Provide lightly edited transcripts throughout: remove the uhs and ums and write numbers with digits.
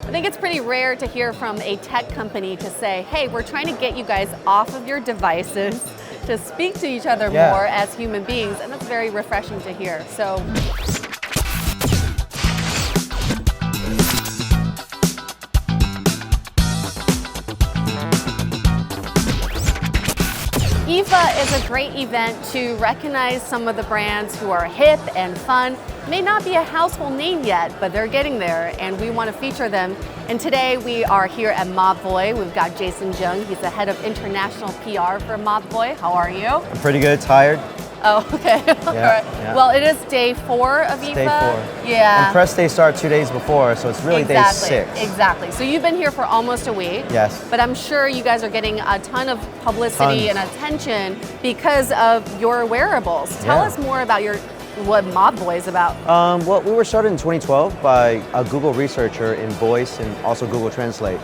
I think it's pretty rare to hear from a tech company to say, hey, we're trying to get you guys off of your devices to speak to each other more as human beings, and that's very refreshing to hear. So. IFA is a great event to recognize some of the brands who are hip and fun. May not be a household name yet, but they're getting there, and we want to feature them. And today we are here at Mobvoi. We've got Jason Jung. He's the head of international PR for Mobvoi. How are you? I'm pretty good, tired. Oh, okay. All right. Well, it is day 4 of IFA. Day 4. Yeah. And press day starts 2 days before, so it's really day 6. Exactly. So you've been here for almost a week. Yes. But I'm sure you guys are getting a ton of publicity and attention because of your wearables. Tell us more about what Mobvoi is about. Well, we were started in 2012 by a Google researcher in voice and also Google Translate.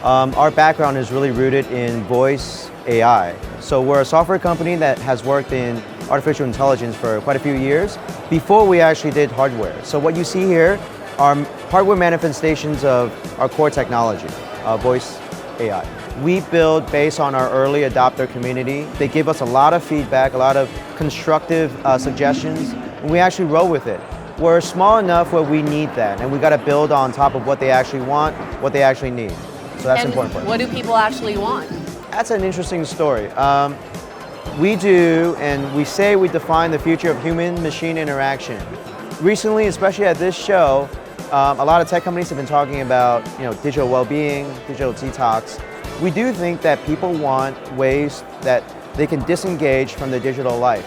Our background is really rooted in voice AI. So we're a software company that has worked in artificial intelligence for quite a few years before we actually did hardware. So what you see here are hardware manifestations of our core technology, voice AI. We build based on our early adopter community. They give us a lot of feedback, a lot of constructive suggestions, and we actually roll with it. We're small enough where we need that, and we got to build on top of what they actually want, what they actually need. So that's important for us. What do people actually want? That's an interesting story. We do, and we say we define the future of human-machine interaction. Recently, especially at this show, a lot of tech companies have been talking about, digital well-being, digital detox. We do think that people want ways that they can disengage from their digital life.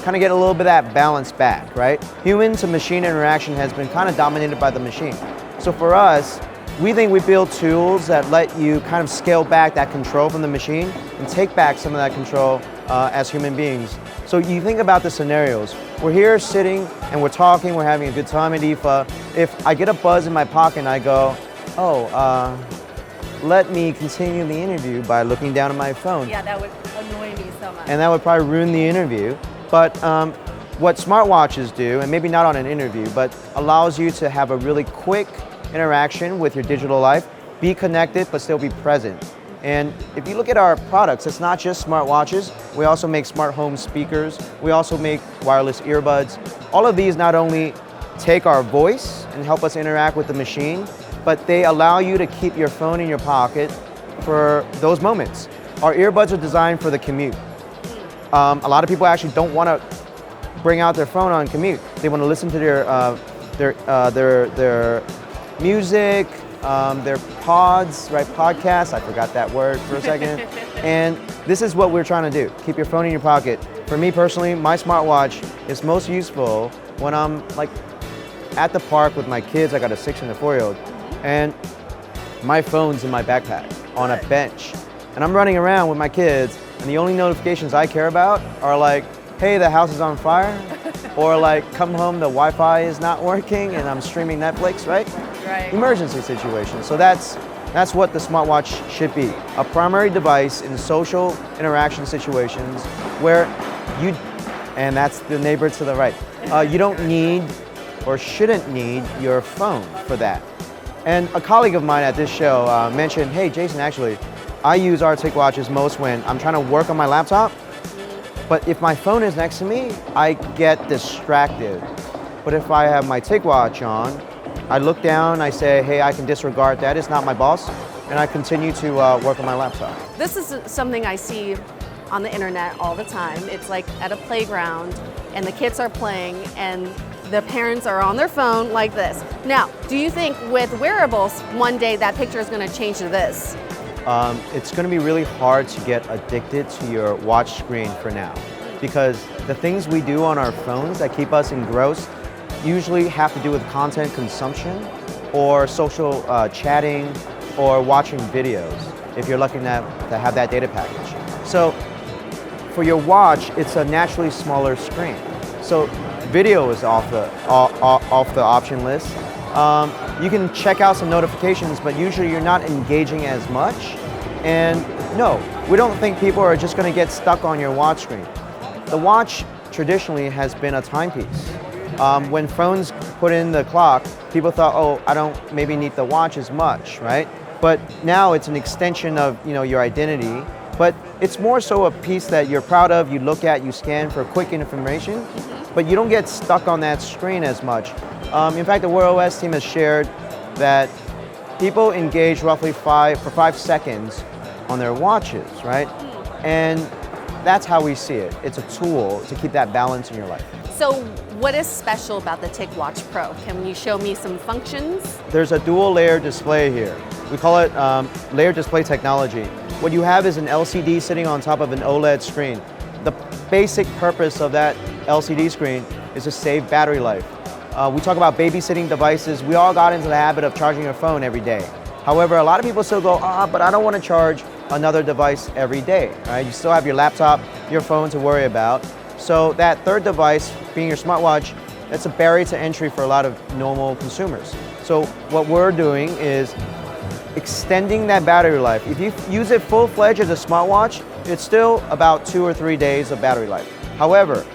Kind of get a little bit of that balance back, right? Human to machine interaction has been kind of dominated by the machine. So for us, we think we build tools that let you kind of scale back that control from the machine and take back some of that control as human beings. So you think about the scenarios. We're here sitting and we're talking, we're having a good time at IFA. If I get a buzz in my pocket and I go, let me continue the interview by looking down at my phone. Yeah, that would annoy me so much. And that would probably ruin the interview. But what smartwatches do, and maybe not on an interview, but allows you to have a really quick interaction with your digital life, be connected but still be present. And if you look at our products, it's not just smartwatches. We also make smart home speakers. We also make wireless earbuds. All of these not only take our voice and help us interact with the machine, but they allow you to keep your phone in your pocket for those moments. Our earbuds are designed for the commute. A lot of people actually don't want to bring out their phone on commute. They want to listen to their music, their pods, right? Podcasts, I forgot that word for a second. And this is what we're trying to do. Keep your phone in your pocket. For me personally, my smartwatch is most useful when I'm like at the park with my kids. I got a 6 and a 4-year-old, and my phone's in my backpack on a bench. And I'm running around with my kids, and the only notifications I care about are like, hey, the house is on fire, or like, come home, the Wi-Fi is not working, and I'm streaming Netflix, right? Right. Emergency situation. So that's what the smartwatch should be. A primary device in social interaction situations where and that's the neighbor to the right. You don't need or shouldn't need your phone for that. And a colleague of mine at this show mentioned, hey, Jason, actually, I use our TicWatches most when I'm trying to work on my laptop, but if my phone is next to me, I get distracted. But if I have my TicWatch on, I look down, I say, hey, I can disregard that, it's not my boss, and I continue to work on my laptop. This is something I see on the internet all the time. It's like at a playground, and the kids are playing, and the parents are on their phone like this. Now, do you think with wearables, one day that picture is going to change to this? It's going to be really hard to get addicted to your watch screen for now, because the things we do on our phones that keep us engrossed usually have to do with content consumption or social chatting or watching videos, if you're lucky enough to have that data package. So for your watch, it's a naturally smaller screen. So video is off the option list. You can check out some notifications, but usually you're not engaging as much. And no, we don't think people are just going to get stuck on your watch screen. The watch traditionally has been a timepiece. When phones put in the clock, people thought, oh, I don't maybe need the watch as much, right? But now it's an extension of your identity. But it's more so a piece that you're proud of, you look at, you scan for quick information, but you don't get stuck on that screen as much. In fact, the Wear OS team has shared that people engage roughly for 5 seconds on their watches, right? And that's how we see it. It's a tool to keep that balance in your life. So what is special about the TicWatch Pro? Can you show me some functions? There's a dual layer display here. We call it layer display technology. What you have is an LCD sitting on top of an OLED screen. The basic purpose of that LCD screen is to save battery life. We talk about babysitting devices. We all got into the habit of charging your phone every day. However, a lot of people still go, but I don't want to charge another device every day, right? You still have your laptop, your phone to worry about. So that third device, being your smartwatch, that's a barrier to entry for a lot of normal consumers. So what we're doing is extending that battery life. If you use it full-fledged as a smartwatch, it's still about 2 or 3 days of battery life. However,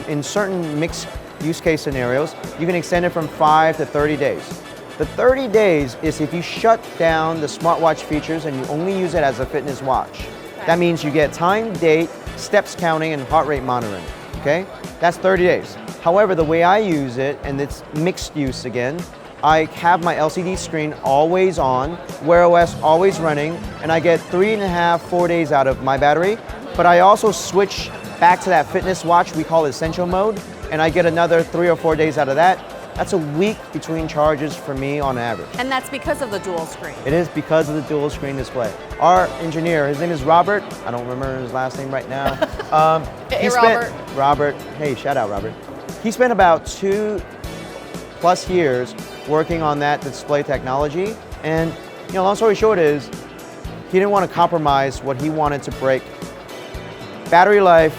in certain mixed use case scenarios, you can extend it from 5 to 30 days. The 30 days is if you shut down the smartwatch features and you only use it as a fitness watch. That means you get time, date, steps counting, and heart rate monitoring, okay? That's 30 days. However, the way I use it, and it's mixed use again, I have my LCD screen always on, Wear OS always running, and I get 3.5, 4 days out of my battery. But I also switch back to that fitness watch we call essential mode, and I get another 3 or 4 days out of that. That's a week between charges for me on average. And that's because of the dual screen? It is because of the dual screen display. Our engineer, his name is Robert. I don't remember his last name right now. Hey, Robert. Robert, hey, shout out Robert. He spent about 2+ years working on that display technology. And long story short is, he didn't want to compromise what he wanted to break. Battery life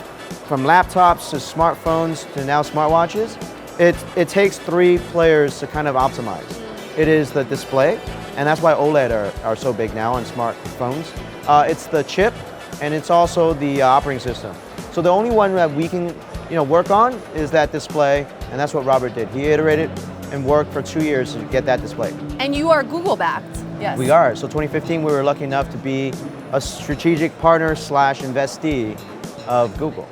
from laptops to smartphones to now smartwatches, it takes 3 players to kind of optimize. It is the display, and that's why OLED are so big now on smartphones. It's the chip, and it's also the operating system. So the only one that we can work on is that display, and that's what Robert did. He iterated and worked for 2 years to get that display. And you are Google backed, yes? We are. So 2015, we were lucky enough to be a strategic partner / investee of Google.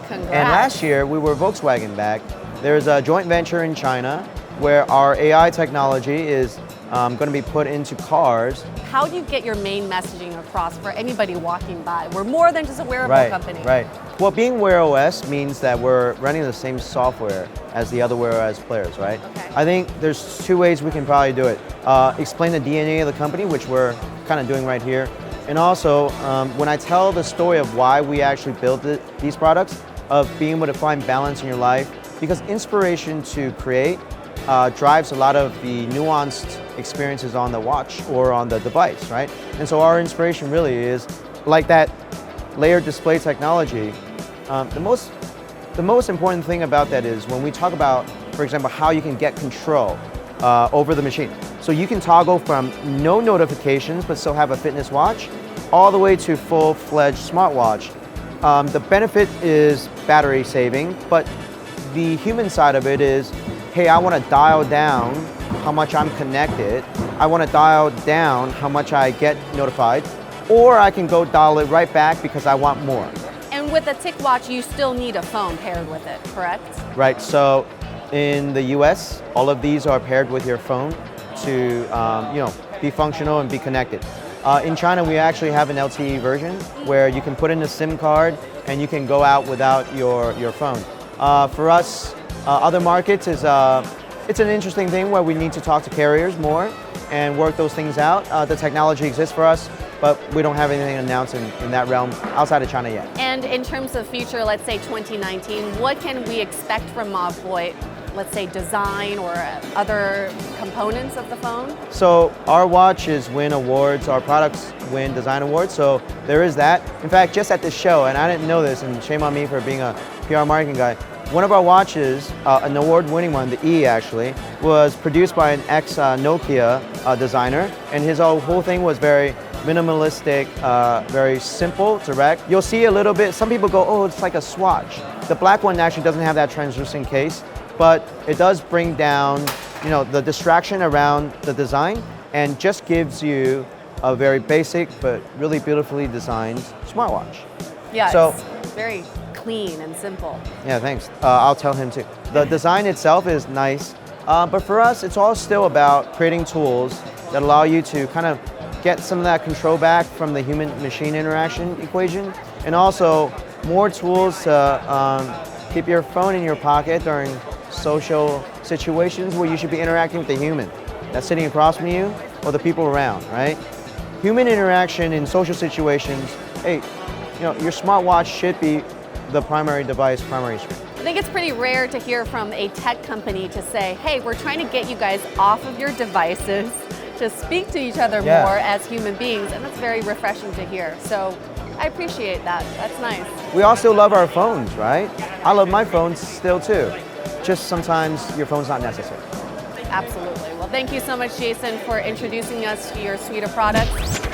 Congrats. And last year, we were Volkswagen backed. There's a joint venture in China where our AI technology is going to be put into cars. How do you get your main messaging across for anybody walking by? We're more than just a wearable company. Right. Well, being Wear OS means that we're running the same software as the other Wear OS players, right? Okay. I think there's 2 ways we can probably do it. Explain the DNA of the company, which we're kind of doing right here. And also, when I tell the story of why we actually built these products, of being able to find balance in your life, because inspiration to create drives a lot of the nuanced experiences on the watch or on the device, right? And so our inspiration really is like that layered display technology. The most important thing about that is when we talk about, for example, how you can get control over the machine. So you can toggle from no notifications but still have a fitness watch, all the way to full-fledged smartwatch. The benefit is battery saving, but the human side of it is, hey, I want to dial down how much I'm connected. I want to dial down how much I get notified, or I can go dial it right back because I want more. And with the TicWatch, you still need a phone paired with it, correct? Right, so in the US, all of these are paired with your phone to be functional and be connected. In China, we actually have an LTE version where you can put in a SIM card and you can go out without your phone. For us, other markets it's an interesting thing where we need to talk to carriers more and work those things out. The technology exists for us, but we don't have anything announced in that realm outside of China yet. And in terms of future, let's say 2019, what can we expect from Mobvoi? Let's say design or other components of the phone? So our watches win awards, our products win design awards, so there is that. In fact, just at this show, and I didn't know this, and shame on me for being a PR marketing guy, one of our watches, an award-winning one, the E actually, was produced by an ex-Nokia designer, and his whole thing was very minimalistic, very simple, direct. You'll see a little bit, some people go, oh, it's like a Swatch. The black one actually doesn't have that translucent case. but it does bring down, you know, the distraction around the design and just gives you a very basic but really beautifully designed smartwatch. Yeah, So, it's very clean and simple. yeah, thanks. I'll tell him too. The design itself is nice, but for us, it's all still about creating tools that allow you to kind of get some of that control back from the human-machine interaction equation, and also more tools to keep your phone in your pocket during social situations where you should be interacting with the human that's sitting across from you or the people around, right? Human interaction in social situations, hey, you know, your smartwatch should be the primary device, primary screen. I think it's pretty rare to hear from a tech company to say, hey, we're trying to get you guys off of your devices to speak to each other more as human beings, and that's very refreshing to hear. So I appreciate that. That's nice. We all still love our phones, right? I love my phone still too. Just sometimes your phone's not necessary. Absolutely. Well, thank you so much, Jason, for introducing us to your suite of products.